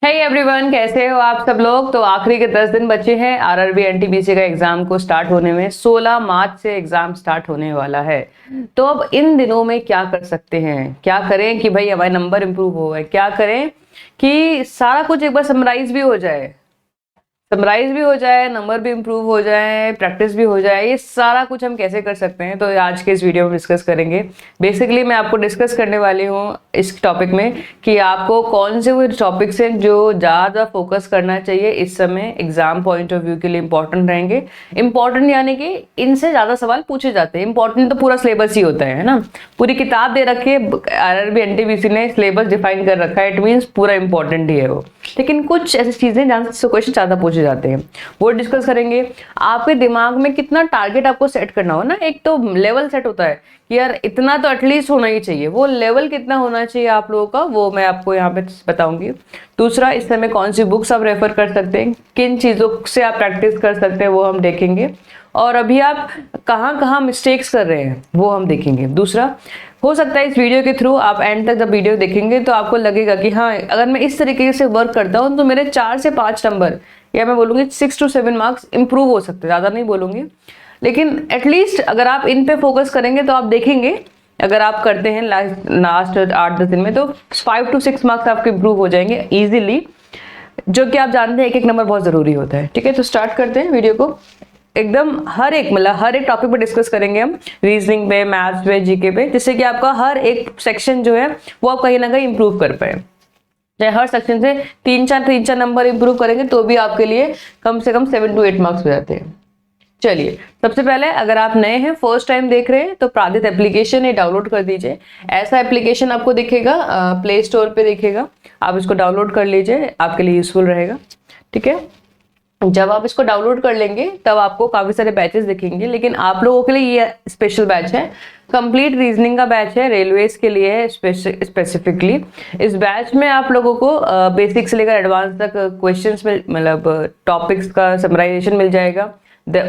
Hey everyone, कैसे हो आप सब लोग। तो आखिरी के 10 दिन बचे हैं आरआरबी एनटीपीसी का एग्जाम को स्टार्ट होने में। 16 मार्च से एग्जाम स्टार्ट होने वाला है। तो अब इन दिनों में क्या कर सकते हैं, क्या करें कि भाई हमारे नंबर इंप्रूव हो, क्या करें कि सारा कुछ एक बार समराइज भी हो जाए, नंबर भी इंप्रूव हो जाए, प्रैक्टिस भी हो जाए। ये सारा कुछ हम कैसे कर सकते हैं, तो आज के इस वीडियो में डिस्कस करेंगे। बेसिकली मैं आपको डिस्कस करने वाली हूँ इस टॉपिक में कि आपको कौन से वो टॉपिक्स हैं जो ज़्यादा फोकस करना चाहिए इस समय एग्जाम पॉइंट ऑफ व्यू के लिए इंपॉर्टेंट रहेंगे। इंपॉर्टेंट यानी कि इनसे ज़्यादा सवाल पूछे जाते हैं। इंपॉर्टेंट तो पूरा सिलेबस ही होता है ना, पूरी किताब दे रखी है, आरआरबी एनटीपीसी ने सिलेबस डिफाइन कर रखा है, इट मीन्स पूरा इंपॉर्टेंट ही है वो। लेकिन कुछ ऐसी चीज़ें जहाँ से क्वेश्चन ज़्यादा पूछे जाते हैं वो डिस्कस करेंगे। आपके दिमाग में कितना टारगेट आपको सेट करना हो ना, एक तो लेवल सेट होता है कि यार इतना तो एटलीस्ट होना ही चाहिए, वो लेवल कितना होना चाहिए आप लोगों का वो मैं आपको यहाँ पे बताऊंगी। दूसरा, इस समय कौन सी बुक्स आप रेफर कर सकते हैं, किन चीज़ों से आप प्रैक्टिस कर सकते हैं वो हम देखेंगे, और अभी आप कहाँ कहाँ मिस्टेक्स कर रहे हैं वो हम देखेंगे। दूसरा, हो सकता है इस वीडियो के थ्रू आप एंड तक जब वीडियो देखेंगे तो आपको लगेगा कि हाँ, अगर मैं इस तरीके से वर्क करता हूँ तो मेरे 4 से 5 नंबर, या मैं बोलूँगी 6 to 7 मार्क्स इंप्रूव हो सकते हैं। ज़्यादा नहीं बोलूँगी, लेकिन एटलीस्ट अगर आप इन पे फोकस करेंगे तो आप देखेंगे, अगर आप करते हैं लास्ट 8-10 दिन में तो 5 to 6 मार्क्स आपके इंप्रूव हो जाएंगे ईजिली, जो कि आप जानते हैं एक एक नंबर बहुत ज़रूरी होता है। ठीक है, तो स्टार्ट करते हैं वीडियो को। एकदम हर एक टॉपिक पे डिस्कस करेंगे हम, रीजनिंग पे, मैथ्स पे, जीके पे, जिससे कि आपका हर एक सेक्शन जो है वो आप कहीं ना कहीं इंप्रूव कर पाए। चाहे हर सेक्शन से 3-4 नंबर इंप्रूव करेंगे तो भी आपके लिए कम से कम 7 to 8 मार्क्स हो जाते हैं। चलिए, सबसे पहले अगर आप नए हैं, फर्स्ट टाइम देख रहे हैं, तो प्रादित एप्लीकेशन ये डाउनलोड कर दीजिए। ऐसा एप्लीकेशन आपको दिखेगा प्ले स्टोर पे दिखेगा, आप इसको डाउनलोड कर लीजिए, आपके लिए यूजफुल रहेगा। ठीक है, जब आप इसको डाउनलोड कर लेंगे तब आपको काफी सारे बैचेस दिखेंगे, लेकिन आप लोगों के लिए ये स्पेशल बैच है, कंप्लीट रीजनिंग का बैच है, रेलवेज के लिए है स्पेसिफिकली। इस बैच में आप लोगों को बेसिक से लेकर एडवांस तक क्वेश्चंस में, मतलब टॉपिक्स का समराइजेशन मिल जाएगा।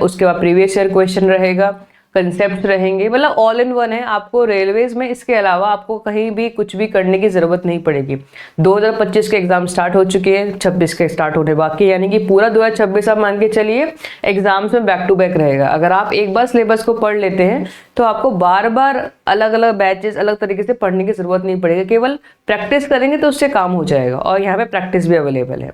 उसके बाद प्रीवियस ईयर क्वेश्चन रहेगा, कंसेप्ट रहेंगे, मतलब ऑल इन वन है। आपको रेलवेज में इसके अलावा आपको कहीं भी कुछ भी करने की जरूरत नहीं पड़ेगी। 2025 के एग्जाम स्टार्ट हो चुके हैं, 26 के स्टार्ट होने बाकी, यानी कि पूरा 2026 आप मान के चलिए एग्जाम्स में बैक टू बैक रहेगा। अगर आप एक बार सिलेबस को पढ़ लेते हैं तो आपको बार बार अलग अलग बैचेस अलग तरीके से पढ़ने की जरूरत नहीं पड़ेगी, केवल प्रैक्टिस करेंगे तो उससे काम हो जाएगा, और यहाँ पे प्रैक्टिस भी अवेलेबल है।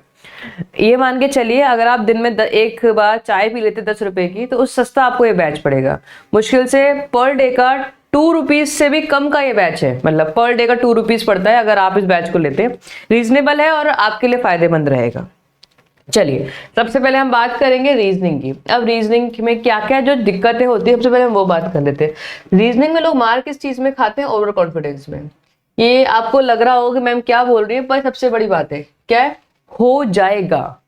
ये मान के चलिए अगर आप दिन में एक बार चाय पी लेते 10 रुपए की, तो उस सस्ता आपको ये बैच पड़ेगा। मुश्किल से पर डे का 2 रुपीज से भी कम का ये बैच है, मतलब पर डे का 2 रुपीज पड़ता है अगर आप इस बैच को लेते हैं। रीजनेबल है और आपके लिए फायदेमंद रहेगा। चलिए, सबसे पहले हम बात करेंगे रीजनिंग की। अब रीजनिंग में क्या क्या जो दिक्कतें होती है, सबसे पहले हम वो बात कर लेते हैं। रीजनिंग में लोग मार किस चीज में खाते हैं? ओवर कॉन्फिडेंस में। ये आपको लग रहा होगा कि मैम क्या बोल रही है, पर सबसे बड़ी बात है क्या है, हो जाएगा।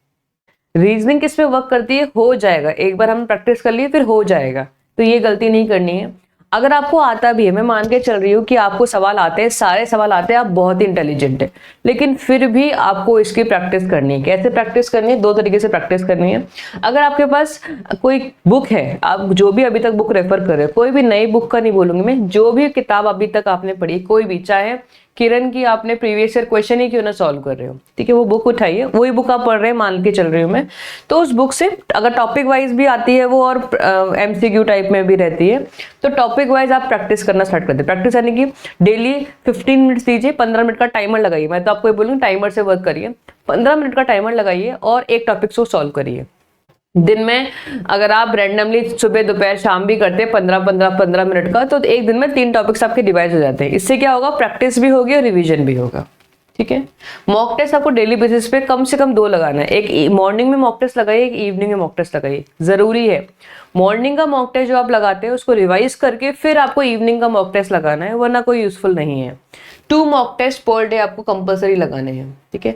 रीजनिंग किस पे वर्क करती है? हो जाएगा। एक बार हम प्रैक्टिस कर लिए फिर हो जाएगा, तो ये गलती नहीं करनी है। अगर आपको आता भी है, मैं मान के चल रही हूँ कि आपको सवाल आते हैं, सारे सवाल आते हैं, आप बहुत ही इंटेलिजेंट है, लेकिन फिर भी आपको इसकी प्रैक्टिस करनी है। कैसे प्रैक्टिस करनी है? 2 तरीके से प्रैक्टिस करनी है। अगर आपके पास कोई बुक है, आप जो भी अभी तक बुक रेफर कर रहे हो, कोई भी नई बुक का नहीं बोलूंगी मैं, जो भी किताब अभी तक आपने पढ़ी, कोई भी, चाहे किरण की आपने प्रीवियस ईयर क्वेश्चन ही क्यों ना सॉल्व कर रहे हो, ठीक है, वो बुक उठाइए, वही बुक आप पढ़ रहे हैं मान के चल रही हूँ मैं, तो उस बुक से अगर टॉपिक वाइज भी आती है वो और एमसीक्यू टाइप में भी रहती है, तो टॉपिक वाइज आप प्रैक्टिस करना स्टार्ट कर दे। प्रैक्टिस यानी कि डेली 15 मिनट्स दीजिए, 15 मिनट का टाइमर लगाइए। मैं तो आपको ये बोलूँगी टाइमर से वर्क करिए, 15 मिनट का टाइमर लगाइए और एक टॉपिक को सॉल्व करिए। दिन में अगर आप रैंडमली सुबह दोपहर शाम भी करते हैं 15 मिनट का, तो एक दिन में 3 टॉपिक्स आपके डिवाइड हो जाते हैं। इससे क्या होगा, प्रैक्टिस भी होगी और रिवीजन भी होगा। ठीक है, मॉक टेस्ट आपको डेली बेसिस पे कम से कम 2 लगाना है। एक मॉर्निंग में मॉक टेस्ट लगाइए, एक इवनिंग में मॉक टेस्ट लगाइए, जरूरी है। मॉर्निंग का मॉक टेस्ट जो आप लगाते हैं उसको रिवाइज करके फिर आपको इवनिंग का मॉक टेस्ट लगाना है, वरना कोई यूजफुल नहीं है। 2 मॉक टेस्ट पर डे आपको कंपलसरी लगाने हैं। ठीक है,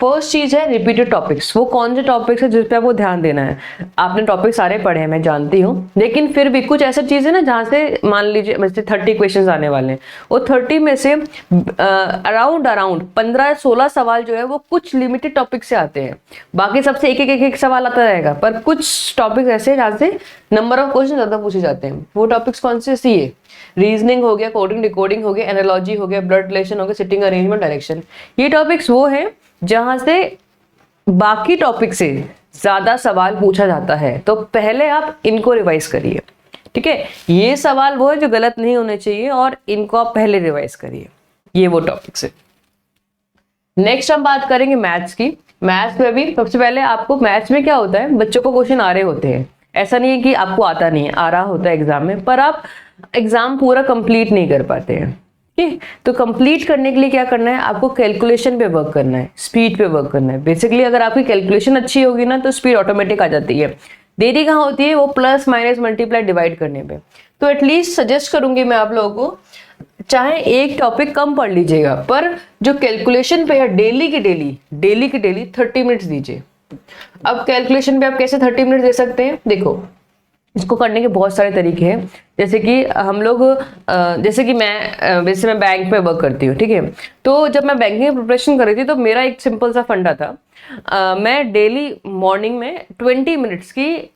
फर्स्ट चीज है रिपीटेड टॉपिक्स। वो कौन से टॉपिक्स है जिस पे आपको ध्यान देना है? आपने टॉपिक सारे पढ़े हैं, मैं जानती हूँ, लेकिन फिर भी कुछ ऐसा चीज है ना जहाँ से मान लीजिए जैसे 30 क्वेश्चन आने वाले हैं, वो 30 में से अराउंड 15-16 सवाल जो है वो कुछ लिमिटेड टॉपिक से आते हैं। बाकी सबसे एक सवाल आता रहेगा, पर कुछ टॉपिक ऐसे जहाँ से नंबर ऑफ क्वेश्चन ज्यादा पूछे जाते हैं। वो टॉपिक्स कौन से? सीए, रीजनिंग हो गया, कोडिंग डिकोडिंग हो गया, एनालॉजी हो गया, ब्लड रिलेशन हो गया, सिटिंग अरेंजमेंट, डायरेक्शन। ये टॉपिक्स वो हैं जहां से बाकी टॉपिक से ज्यादा सवाल पूछा जाता है, तो पहले आप इनको रिवाइज करिए, ठीक है। ये सवाल वो है जो गलत नहीं होने चाहिए और इनको आप पहले रिवाइज करिए, ये वो टॉपिक्स है। नेक्स्ट हम बात करेंगे मैथ्स की। मैथ्स में भी सबसे पहले आपको, मैथ्स में क्या होता है, बच्चों को क्वेश्चन आ रहे होते हैं, ऐसा नहीं है कि आपको आता नहीं है, आ रहा होता है एग्जाम में, पर आप एग्जाम पूरा कंप्लीट नहीं कर पाते हैं, ठीक। तो कंप्लीट करने के लिए क्या करना है, आपको कैलकुलेशन पे वर्क करना है, स्पीड पे वर्क करना है। बेसिकली अगर आपकी कैलकुलेशन अच्छी होगी ना तो स्पीड ऑटोमेटिक आ जाती है। देरी कहाँ होती है, वो प्लस माइनस मल्टीप्लाई डिवाइड करने पे। तो एटलीस्ट सजेस्ट करूंगी मैं आप लोगों को, चाहे एक टॉपिक कम पढ़ लीजिएगा, पर जो कैलकुलेशन पे है डेली की डेली 30 मिनट्स दीजिए। अब कैलकुलेशन पे आप कैसे 30 मिनट दे सकते हैं, देखो इसको करने के बहुत सारे तरीके हैं। जैसे कि हम लोग जैसे कि वैसे मैं बैंक पे वर्क करती हूँ, ठीक है। तो जब मैं बैंकिंग की प्रिपरेशन कर रही थी तो मेरा एक सिंपल सा फंडा था, मैं डेली मॉर्निंग में 20 मिनट्स की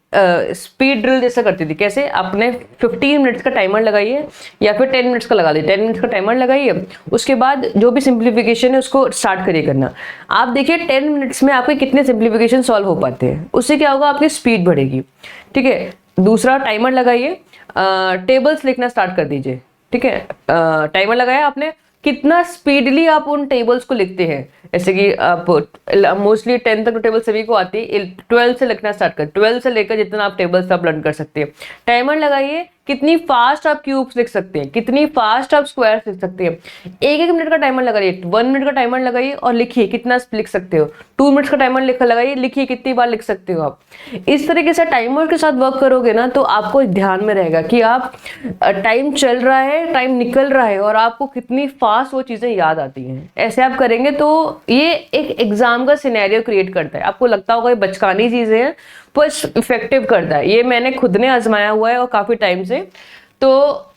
स्पीड ड्रिल जैसा करती थी। कैसे, आपने 15 मिनट्स का टाइमर लगाइए या फिर 10 मिनट्स का लगा लीजिए, 10 मिनट्स का टाइमर लगाइए, उसके बाद जो भी सिंप्लीफिकेशन है उसको स्टार्ट करिए करना। आप देखिए 10 मिनट्स में आपके कितने सिंप्लीफिकेशन सॉल्व हो पाते हैं, उससे क्या होगा, आपकी स्पीड बढ़ेगी, ठीक है। दूसरा, टाइमर लगाइए, टेबल्स लिखना स्टार्ट कर दीजिए, ठीक है। टाइमर लगाया आपने, कितना स्पीडली आप उन टेबल्स को लिखते हैं। जैसे कि आप मोस्टली 10 तक टेबल सभी को आती है, 12 से लिखना स्टार्ट कर, 12 से लेकर जितना आप टेबल्स आप लर्न कर सकते हैं। टाइमर लगाइए, कितनी फास्ट आप क्यूब्स लिख सकते हैं, कितनी फास्ट आप स्क्वायर्स लिख सकते हैं। 1-1 मिनट का टाइमर लगाइए, 1 मिनट का टाइमर लगाइए और लिखिए कितना लिख सकते हो। 2 मिनट्स का टाइमर लगाइए, लिखिए कितनी बार लिख सकते हो आप। इस तरीके से टाइमर के साथ वर्क करोगे ना तो आपको ध्यान में रहेगा कि आप टाइम चल रहा है, टाइम निकल रहा है और आपको कितनी फास्ट वो चीजें याद आती हैं। ऐसे आप करेंगे तो ये एक एग्जाम का सिनेरियो क्रिएट करता है। आपको लगता होगा ये बचकानी चीजें हैं, पर इफेक्टिव करता है। ये मैंने खुद ने आजमाया हुआ है और काफी टाइम से, तो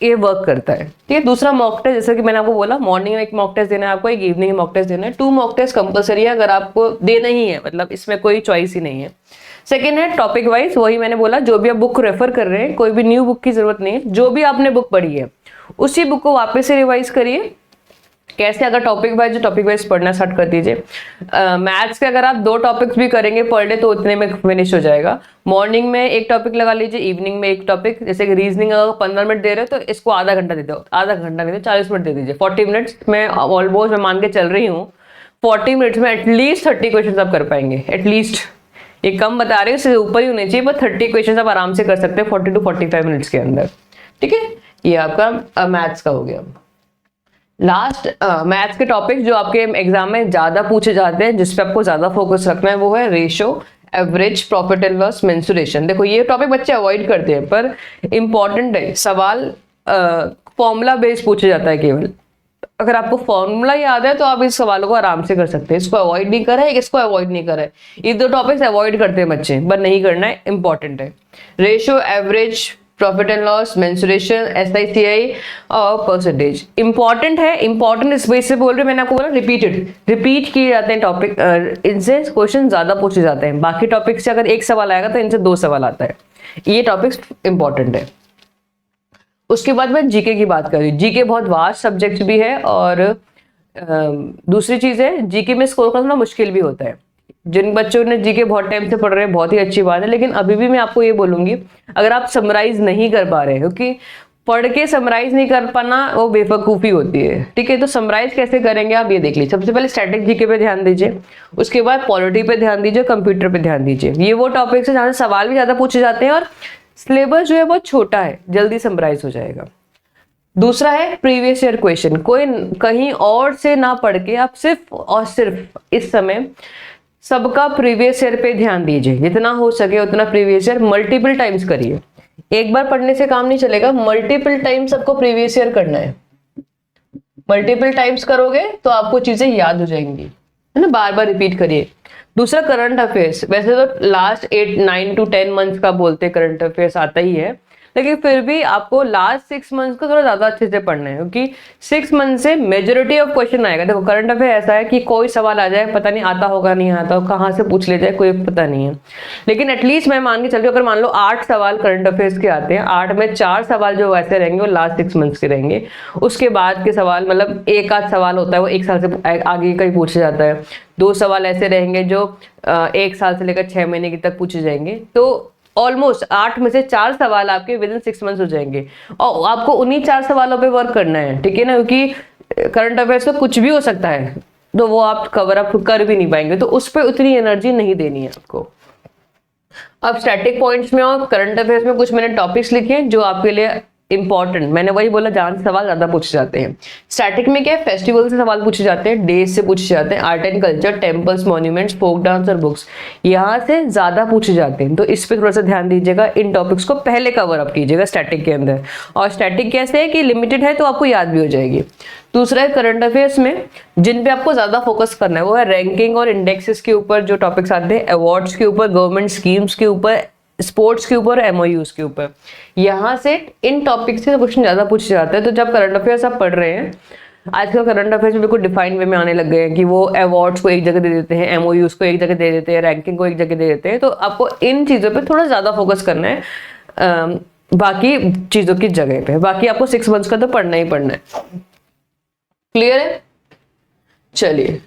ये वर्क करता है, ठीक है। दूसरा, मॉक टेस्ट, जैसे कि मैंने आपको बोला, मॉर्निंग में एक मॉक टेस्ट देना है आपको, एक इवनिंग में मॉक टेस्ट देना है। 2 मॉक टेस्ट कंपलसरी है, अगर आपको देना ही है, मतलब इसमें कोई चॉइस ही नहीं है। सेकेंड है टॉपिक वाइज, वही मैंने बोला, जो भी आप बुक रेफर कर रहे हैं, कोई भी न्यू बुक की जरूरत नहीं है, जो भी आपने बुक पढ़ी है उसी बुक को वापस से रिवाइज करिए। कैसे, अगर टॉपिक वाइज पढ़ना स्टार्ट कर दीजिए। मैथ्स के अगर आप 2 टॉपिक्स भी करेंगे पर डे तो उतने में फिनिश हो जाएगा। मॉर्निंग में एक टॉपिक लगा लीजिए, इवनिंग में एक टॉपिक। जैसे कि रीजनिंग अगर 15 मिनट दे रहे हो तो इसको आधा घंटा दे दो, आधा घंटा नहीं दे 40 मिनट दे दीजिए। 40 मिनट्स में ऑलमोस्ट मैं मान के चल रही हूँ 40 मिनट्स में एटलीस्ट 30 क्वेश्चन आप कर पाएंगे। एटलीस्ट, ये कम बता रहे हो, इससे ऊपर ही होने चाहिए, पर 30 क्वेश्चन आप आराम से कर सकते हैं 40 to 45 मिनट्स के अंदर, ठीक है। ये आपका मैथ्स का हो गया। लास्ट मैथ्स के टॉपिक जो आपके एग्जाम में ज्यादा पूछे जाते हैं, जिसपे आपको ज्यादा फोकस रखना है, वो है ratio, average, profit and loss, mensuration. देखो ये टॉपिक बच्चे अवॉइड करते हैं पर इंपॉर्टेंट है। सवाल फॉर्मूला बेस्ड पूछा जाता है केवल। अगर आपको फॉर्मूला याद है तो आप इस सवालों को आराम से कर सकते हैं। इसको अवॉइड नहीं करा है, इसको अवॉइड नहीं करा है, ये 2 टॉपिक्स अवॉइड करते हैं बच्चे, पर नहीं करना है, इंपॉर्टेंट है। Ratio, average, profit and loss, mensuration, SICI और परसेंटेज इंपॉर्टेंट है। इंपॉर्टेंट इस वजह से बोल रहे, मैंने आपको बोला रिपीट किए जाते हैं टॉपिक, इनसे क्वेश्चन ज्यादा पूछे जाते हैं। बाकी टॉपिक से अगर एक सवाल आएगा तो इनसे 2 सवाल आता है। ये टॉपिक्स इंपॉर्टेंट है। उसके बाद मैं जीके की बात कर रही हूँ। जीके बहुत वास्ट सब्जेक्ट भी है और दूसरी चीज है, जीके में स्कोर करना मुश्किल भी होता है। जिन बच्चों ने जीके बहुत टाइम से पढ़ रहे हैं बहुत ही अच्छी बात है, लेकिन अभी भी मैं आपको ये बोलूंगी, अगर आप समराइज नहीं कर पा रहे हैं, क्योंकि पढ़ के समराइज नहीं कर पाना वो बेवकूफ़ी होती है, ठीक है। तो समराइज कैसे करेंगे आप ये देख लीजिए। सबसे पहले स्टैटिक जीके पे ध्यान दीजिए, उसके बाद पॉलिटी पे ध्यान दीजिए, कंप्यूटर पे ध्यान दीजिए। ये वो टॉपिक्स है जहाँ से सवाल भी ज्यादा पूछे जाते हैं और सिलेबस जो है बहुत छोटा है, जल्दी समराइज हो जाएगा। दूसरा है प्रीवियस ईयर क्वेश्चन। कोई कहीं और से ना पढ़ के आप सिर्फ और सिर्फ इस समय सबका प्रीवियस ईयर पे ध्यान दीजिए। जितना हो सके उतना प्रीवियस ईयर मल्टीपल टाइम्स करिए। एक बार पढ़ने से काम नहीं चलेगा, मल्टीपल टाइम्स सबको प्रीवियस ईयर करना है। मल्टीपल टाइम्स करोगे तो आपको चीजें याद हो जाएंगी, है ना। बार बार रिपीट करिए। दूसरा करंट अफेयर्स, वैसे तो लास्ट 8, 9 to 10 मंथ्स का बोलते करंट अफेयर्स आता ही है, लेकिन फिर भी आपको लास्ट 6 मंथ्स को थोड़ा ज्यादा अच्छे से पढ़ना है, क्योंकि 6 मंथ से मेजोरिटी ऑफ क्वेश्चन आएगा। देखो करंट अफेयर ऐसा है कि कोई सवाल आ जाए, पता नहीं आता होगा नहीं आता होगा, कहाँ से पूछ ले जाए कोई पता नहीं है। लेकिन एटलीस्ट मैं मान के चल रही हूँ, अगर मान लो 8 सवाल करंट अफेयर्स के आते हैं, 8 में 4 सवाल जो वैसे रहेंगे वो लास्ट 6 मंथ्स के रहेंगे। उसके बाद के सवाल मतलब एक आध सवाल होता है वो 1 साल से आगे का ही पूछा जाता है। 2 सवाल ऐसे रहेंगे जो 1 साल से लेकर 6 महीने की तक पूछे जाएंगे। तो ऑलमोस्ट 8 में से 4 सवाल आपके विद इन 6 मंथ्स हो जाएंगे, और आपको उन्हीं 4 सवालों पे वर्क करना है, ठीक है ना, क्योंकि करंट अफेयर्स में कुछ भी हो सकता है, तो वो आप कवर अप कर भी नहीं पाएंगे, तो उस पर उतनी एनर्जी नहीं देनी है आपको। अब स्टैटिक पॉइंट्स में और करंट अफेयर्स में कुछ मैंने टॉपिक्स लिखे हैं जो आपके लिए इंपॉर्टेंट, मैंने वही बोला जहां से सवाल ज्यादा पूछे जाते हैं। स्टैटिक में क्या है, फेस्टिवल से सवाल पूछे जाते हैं, डेज से पूछे जाते हैं, art and culture, temples, monuments, folk dance और बुक्स, यहाँ से ज्यादा पूछे जाते हैं। तो इस पे थोड़ा सा ध्यान दीजिएगा, इन टॉपिक्स को पहले कवर अप कीजिएगा स्टैटिक के अंदर। और स्टैटिक कैसे है कि लिमिटेड है तो आपको याद भी हो जाएगी। दूसरा है करंट अफेयर्स में जिन पे आपको ज्यादा फोकस करना है, वो है रैंकिंग और इंडेक्सेस के ऊपर जो टॉपिक्स आते हैं, अवार्ड्स के ऊपर, गवर्नमेंट स्कीम्स के ऊपर, स्पोर्ट्स के ऊपर, एमओयूज के ऊपर। यहाँ से इन टॉपिक से क्वेश्चन ज्यादा पूछे जाते हैं। तो जब करंट अफेयर्स आप पढ़ रहे हैं, आजकल करंट अफेयर्स में बिल्कुल डिफाइन वे में आने लग गए हैं कि वो अवार्ड्स को एक जगह दे देते हैं, एमओयूज को एक जगह दे देते हैं, रैंकिंग को एक जगह दे देते हैं। तो आपको इन चीजों पे थोड़ा ज्यादा फोकस करना है बाकी चीजों की जगह पे। बाकी आपको 6 मंथ्स का तो पढ़ना ही पढ़ना है। क्लियर है? चलिए,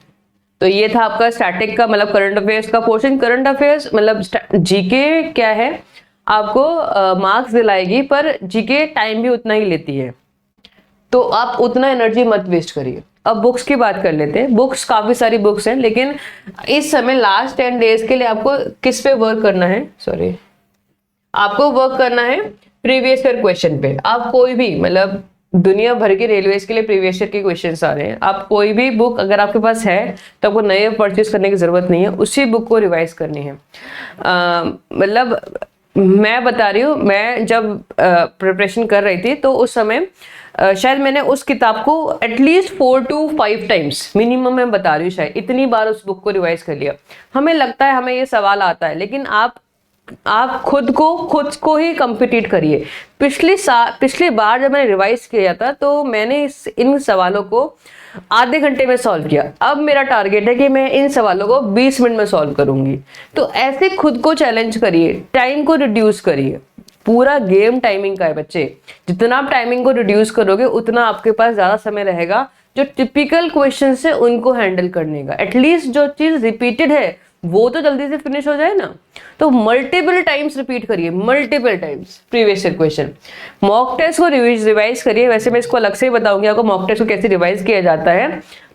तो ये था आपका स्टैटिक का मतलब करंट अफेयर्स का पोर्शन। करंट अफेयर्स मतलब जीके क्या है, आपको मार्क्स दिलाएगी, पर जीके टाइम भी उतना ही लेती है, तो आप उतना एनर्जी मत वेस्ट करिए। अब बुक्स की बात कर लेते हैं। बुक्स काफी सारी बुक्स हैं, लेकिन इस समय लास्ट 10 डेज के लिए आपको किस पे वर्क करना है, सॉरी, आपको वर्क करना है प्रीवियस ईयर क्वेश्चन पे। आप कोई भी मतलब दुनिया भर के रेलवेज के लिए प्रीवियस ईयर के क्वेश्चंस आ रहे हैं, आप कोई भी बुक अगर आपके पास है तो आपको नए परचेज करने की जरूरत नहीं है, उसी बुक को रिवाइज करनी है। मतलब मैं बता रही हूँ, मैं जब प्रिपरेशन कर रही थी तो उस समय शायद मैंने उस किताब को एटलीस्ट 4 to 5 टाइम्स मिनिमम, मैं बता रही हूँ, शायद इतनी बार उस बुक को रिवाइज कर लिया। हमें लगता है हमें ये सवाल आता है, लेकिन आप खुद को ही कॉम्पिटिट करिए। पिछली बार जब मैंने रिवाइज किया था तो मैंने इन सवालों को आधे घंटे में सॉल्व किया। अब मेरा टारगेट है कि मैं इन सवालों को 20 मिनट में सॉल्व करूंगी। तो ऐसे खुद को चैलेंज करिए, टाइम को रिड्यूस करिए। पूरा गेम टाइमिंग का है बच्चे, जितना आप टाइमिंग को रिड्यूस करोगे उतना आपके पास ज्यादा समय रहेगा जो टिपिकल क्वेश्चन है उनको हैंडल करने का। एटलीस्ट जो चीज रिपीटेड है वो तो जल्दी से फिनिश हो जाए ना। तो मल्टीपल टाइम्स रिपीट करिए, multiple times previous year question. Mock test को रिवाइज करिए। वैसे मैं इसको अलग से ही बताऊंगी आपको मॉक टेस्ट को कैसे रिवाइज किया जाता है,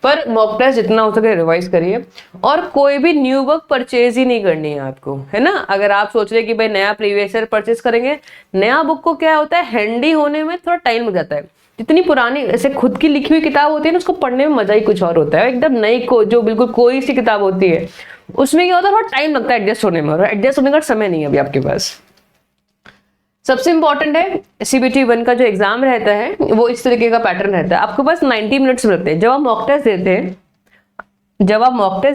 पर मॉक टेस्ट जितना हो सके रिवाइज करिए। और कोई भी न्यू बुक परचेज ही नहीं करनी है आपको, है ना। अगर आप सोच रहे हैं कि भाई नया प्रीवियस ईयर परचेज करेंगे, नया बुक को क्या होता है, हैंडी होने में थोड़ा टाइम लग जाता है। जितनी पुरानी ऐसे खुद की लिखी हुई किताब होती है ना, उसको पढ़ने में मजा ही कुछ और होता है। एकदम नई को जो बिल्कुल कोई सी किताब होती है उसमें क्या होता है, थोड़ा टाइम लगता है एडजस्ट होने में, और एडजस्ट होने का समय नहीं है अभी आपके पास। सबसे इंपॉर्टेंट है CBT 1 का जो एग्जाम रहता है वो इस तरीके का पैटर्न रहता है। आपके पास 90 मिनट्स मिलते हैं। जब आप मॉक टेस्ट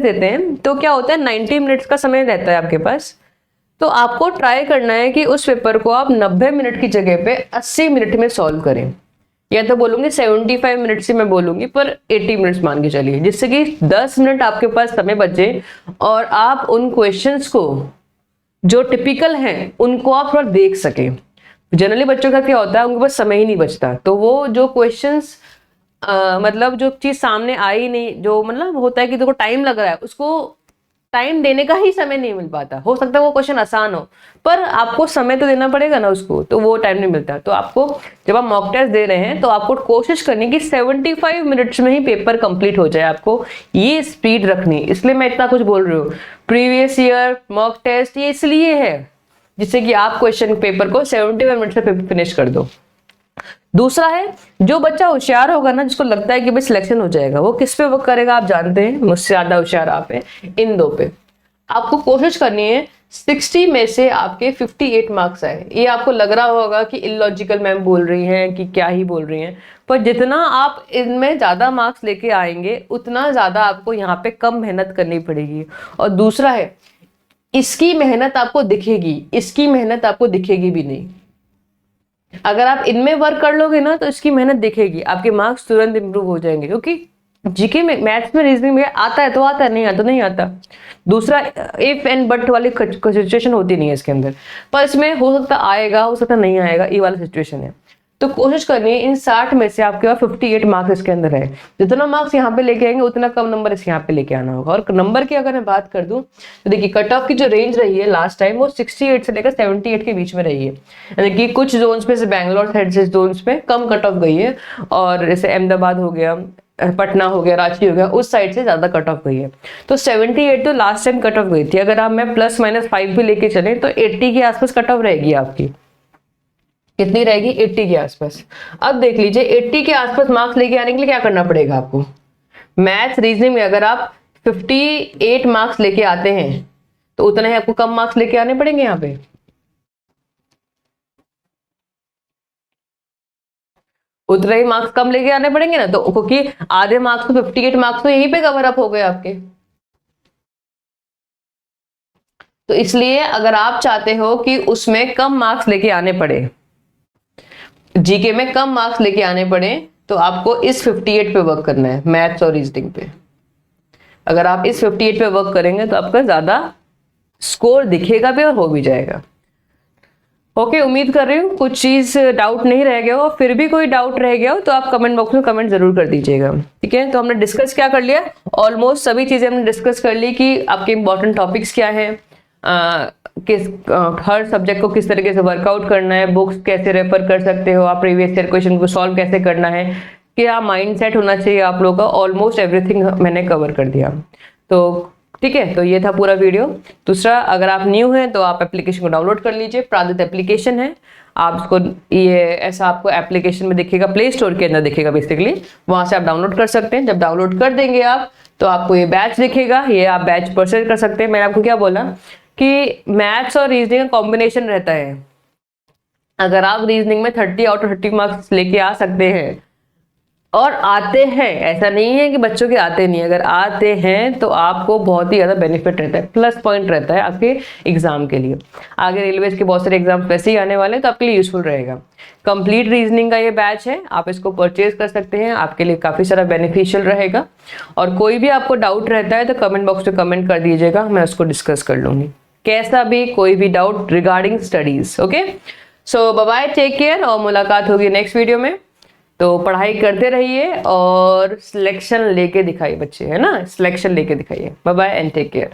देते हैं तो क्या होता है, 90 मिनट्स का समय रहता है आपके पास। तो आपको ट्राई करना है कि उस पेपर को आप 90 मिनट की जगह पे 80 मिनट में सॉल्व करें, या तो बोलूंगी 75 मिनट से मैं बोलूंगी, पर 80 मिनट्स मान के चलिए, जिससे कि 10 मिनट आपके पास समय बचे और आप उन क्वेश्चंस को जो टिपिकल हैं उनको आप थोड़ा देख सके। जनरली बच्चों का क्या होता है, उनके पास समय ही नहीं बचता, तो वो जो क्वेश्चंस मतलब जो चीज सामने आई नहीं, जो मतलब होता है कि देखो टाइम लग रहा है, उसको टाइम देने का ही समय नहीं मिल पाता। हो सकता है वो क्वेश्चन आसान हो, पर आपको समय तो देना पड़ेगा ना उसको, तो वो टाइम नहीं मिलता। तो आपको जब आप मॉक टेस्ट दे रहे हैं तो आपको कोशिश करनी कि 75 मिनट्स में ही पेपर कंप्लीट हो जाए। आपको ये स्पीड रखनी, इसलिए मैं इतना कुछ बोल रही हूँ। प्रीवियस ईयर मॉक टेस्ट ये इसलिए है जिससे कि आप क्वेश्चन पेपर को 75 मिनट्स में फिनिश कर दो। दूसरा है, जो बच्चा होशियार होगा ना, जिसको लगता है कि भाई सिलेक्शन हो जाएगा, वो किस पे वर्क करेगा आप जानते हैं, मुझसे ज्यादा होशियार आप हैं, इन 2 पे। आपको कोशिश करनी है 60 में से आपके 58 मार्क्स आए। ये आपको लग रहा होगा कि इलॉजिकल मैम बोल रही हैं कि क्या ही बोल रही हैं, पर जितना आप इनमें ज्यादा मार्क्स लेके आएंगे उतना ज्यादा आपको यहाँ पे कम मेहनत करनी पड़ेगी। और दूसरा है, इसकी मेहनत आपको दिखेगी, इसकी मेहनत आपको दिखेगी भी नहीं। अगर आप इनमें वर्क कर लोगे ना तो इसकी मेहनत दिखेगी, आपके मार्क्स तुरंत इंप्रूव हो जाएंगे। क्योंकि जीके में, मैथ्स में, रीजनिंग में आता है तो आता है, नहीं आता नहीं आता। दूसरा इफ एंड बट वाली सिचुएशन होती नहीं है इसके अंदर, पर इसमें हो सकता आएगा, हो सकता नहीं आएगा, ये वाला सिचुएशन है। तो कोशिश करनी है इन 60 में से आपके पास 58 मार्क्स इसके अंदर है। जितना मार्क्स यहाँ पे लेके आएंगे उतना कम नंबर इस यहाँ पे लेके आना होगा। और नंबर की अगर मैं बात कर दूं तो देखिए कट ऑफ की जो रेंज रही है लास्ट टाइम वो 68 से लेकर 78 के बीच में रही है। यानी कि कुछ जोन्स पे, जैसे बैंगलोर साइड से जोन्स पे कम कट ऑफ गई है, और जैसे अहमदाबाद हो गया, पटना हो गया, रांची हो गया, उस साइड से ज्यादा कट ऑफ गई है। तो 78 तो लास्ट टाइम कट ऑफ गई थी। अगर आप मैं +-5 भी लेके चले तो 80 के आसपास कट ऑफ रहेगी आपकी। कितनी रहेगी? 80 के आसपास। अब देख लीजिए 80 के आसपास मार्क्स लेके आने के लिए क्या करना पड़ेगा आपको। मैथ्स रीजनिंग में अगर आप 58 मार्क्स लेके आते हैं तो उतना ही आपको कम मार्क्स लेके आने पड़ेंगे यहाँ पे। उतना ही मार्क्स कम लेके आने पड़ेंगे ना, तो क्योंकि आधे मार्क्स तो 58 मार्क्स तो यहीं पे कवर अप हो गए आपके। तो इसलिए अगर आप चाहते हो कि उसमें कम मार्क्स लेके आने पड़े, जीके में कम मार्क्स लेके आने पड़े, तो आपको इस 58 पे वर्क करना है, मैथ्स और रीजनिंग पे। अगर आप इस 58 पे वर्क करेंगे तो आपका ज्यादा स्कोर दिखेगा भी और हो भी जाएगा। ओके, उम्मीद कर रही हूँ कुछ चीज डाउट नहीं रह गया हो। फिर भी कोई डाउट रह गया हो तो आप कमेंट बॉक्स में कमेंट जरूर कर दीजिएगा। ठीक है, तो हमने डिस्कस क्या कर लिया, ऑलमोस्ट सभी चीजें हमने डिस्कस कर ली कि आपके इंपॉर्टेंट टॉपिक्स क्या है, हर सब्जेक्ट को किस तरीके से वर्कआउट करना है, बुक्स कैसे रेफर कर सकते हो आप, प्रीवियस ईयर क्वेश्चन को सॉल्व कैसे करना है, क्या माइंडसेट होना चाहिए आप लोगों का, ऑलमोस्ट एवरीथिंग मैंने कवर कर दिया। तो ठीक है, तो ये था पूरा वीडियो। दूसरा, अगर आप न्यू हैं तो आप एप्लीकेशन को डाउनलोड कर लीजिए, प्रादित एप्लीकेशन है। आप इसको, ये ऐसा आपको एप्लीकेशन में दिखेगा, प्ले स्टोर के अंदर दिखेगा बेसिकली, वहां से आप डाउनलोड कर सकते हैं। जब डाउनलोड कर देंगे आप तो आपको ये बैच दिखेगा, ये आप बैच परचेज कर सकते हैं। मैंने आपको क्या बोला कि मैथ्स और रीजनिंग का कॉम्बिनेशन रहता है। अगर आप रीजनिंग में 30 आउट ऑफ 30 मार्क्स लेके आ सकते हैं, और आते हैं, ऐसा नहीं है कि बच्चों के आते नहीं, अगर आते हैं तो आपको बहुत ही ज्यादा बेनिफिट रहता है, प्लस पॉइंट रहता है आपके एग्जाम के लिए। आगे रेलवेज के बहुत सारे एग्जाम वैसे ही आने वाले हैं, तो आपके लिए यूजफुल रहेगा। कंप्लीट रीजनिंग का ये बैच है, आप इसको परचेज कर सकते हैं, आपके लिए काफी सारा बेनिफिशियल रहेगा। और कोई भी आपको डाउट रहता है तो कमेंट बॉक्स में कमेंट कर दीजिएगा, मैं उसको डिस्कस कर लूंगी, कैसा भी कोई भी डाउट रिगार्डिंग स्टडीज। ओके, सो बाय बाय, टेक केयर, और मुलाकात होगी नेक्स्ट वीडियो में। तो पढ़ाई करते रहिए और सिलेक्शन लेके दिखाइए बच्चे, है ना, सिलेक्शन लेके दिखाइए। Bye bye and take care.